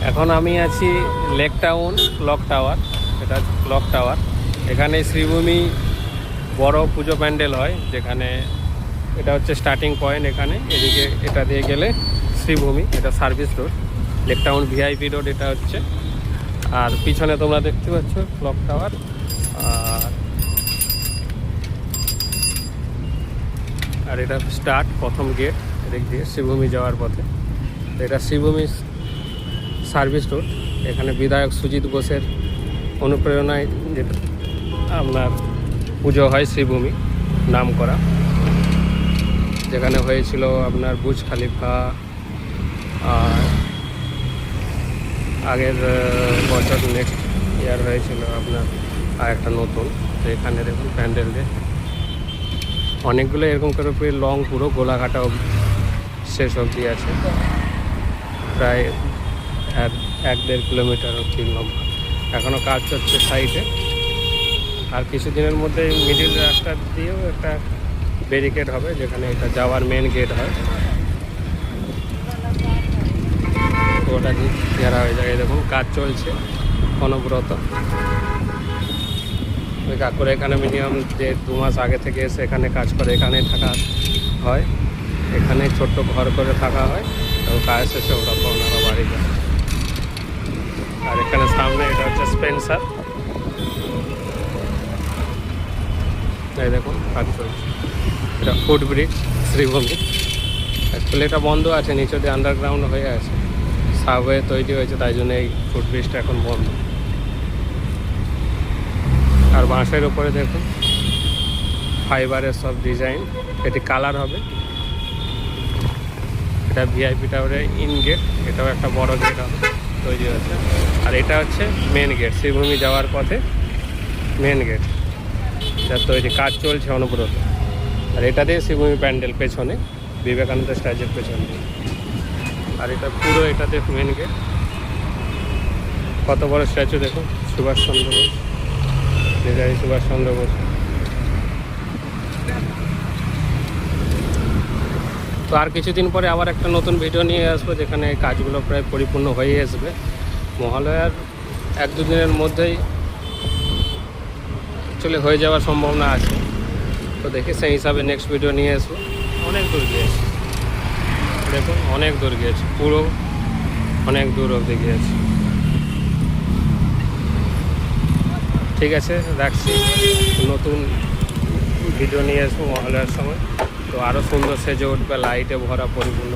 এখন আমি আছি লেক টাউন ক্লক টাওয়ার। এটা ক্লক টাওয়ার। এখানে শ্রীভূমি বড় পুজো প্যান্ডেল হয়, যেখানে এটা হচ্ছে স্টার্টিং পয়েন্ট। এখানে এদিকে এটা দিয়ে গেলে শ্রীভূমি, এটা service road. Lake town VIP road এটা হচ্ছে। আর পিছনে তোমরা দেখতে পাচ্ছ ক্লক টাওয়ার। আর এটা স্টার্ট প্রথম গেট এদিক দিয়ে শ্রীভূমি যাওয়ার পথে। এটা শ্রীভূমি সার্ভিস রোড। এখানে বিধায়ক সুজিত বোসের অনুপ্রেরণায় যেটা আপনার পুজো হয় শ্রীভূমি নাম করা, যেখানে হয়েছিল আপনার বুর্জ খালিফা। আর আগের বছর নেক্সট ইয়ার হয়েছিল আপনার আর একটা নতুন। তো এখানে দেখুন প্যান্ডেল দিয়ে অনেকগুলো এরকম করে লং পুরো গোলাঘাটা শেষ অবধি আছে, প্রায় 1-1.5 কিলোমিটার অবধি লম্বা। এখনও কাজ চলছে সাইডে। আর কিছুদিনের মধ্যে মিডিল রাস্তা দিয়েও একটা ব্যারিকেড হবে, যেখানে এটা যাওয়ার মেন গেট হয়, ওটা দিয়ে ঘেরা হয়ে যায়। দেখুন কাজ চলছে অনবরত। ওই কাকুরা এখানে মিনিমাম 1-2 মাস আগে থেকে এসে এখানে কাজ করে, এখানে থাকা হয়, এখানে ছোট্ট ঘর করে থাকা হয়, এবং কাজ শেষে ওরা ওনারা বাড়ি যায়। আর এখানে সামনে এটা হচ্ছে স্পেন্সার। এই দেখুন কাজ চলছে। এটা ফুটব্রিজ শ্রীভূমি। অ্যাকচুয়ালি এটা বন্ধ আছে, নিচে দিয়ে আন্ডারগ্রাউন্ড হয়ে আছে, সাবওয়ে তৈরি হয়েছে, তাই জন্য এই ফুটব্রিজটা এখন বন্ধ। আর বাঁশের উপরে দেখুন ফাইবারের সব ডিজাইন, এটি কালার হবে। এটা ভিআইপি টাওয়ারের ইন গেট, এটাও একটা বড় গেট তৈরি হচ্ছে। আর এটা হচ্ছে মেন গেট, শ্রীভূমি যাওয়ার পথে মেন গেট, যার তৈরি কাজ চলছে অনবরত। আর এটা দিয়ে শ্রীভূমি প্যান্ডেল পেছনে, বিবেকানন্দ স্ট্যাচুর পেছনে। আর এটা পুরো এটাতে মেন গেট। কত বড় স্ট্যাচু দেখুন, সুভাষচন্দ্র বোস, নেতাজি সুভাষচন্দ্র বোস। তো আর কিছুদিন পরে আবার একটা নতুন ভিডিও নিয়ে আসবো, যেখানে কাজগুলো প্রায় পরিপূর্ণ হয়ে আসবে। মহালয়ার 1-2 দিনের মধ্যেই চলে হয়ে যাওয়ার সম্ভাবনা আছে। তো দেখি সেই হিসাবে নেক্সট ভিডিও নিয়ে আসবো। অনেক দূর গিয়েছে দেখুন, অনেক দূর গিয়েছে, পুরো অনেক দূর অবধি গিয়েছে। ঠিক আছে, রাখছি। নতুন ভিডিও নিয়ে আসবো মহালয়ার সময়। তো আরও সুন্দর সেজে উঠবে, লাইটে ভরা পরিপূর্ণ।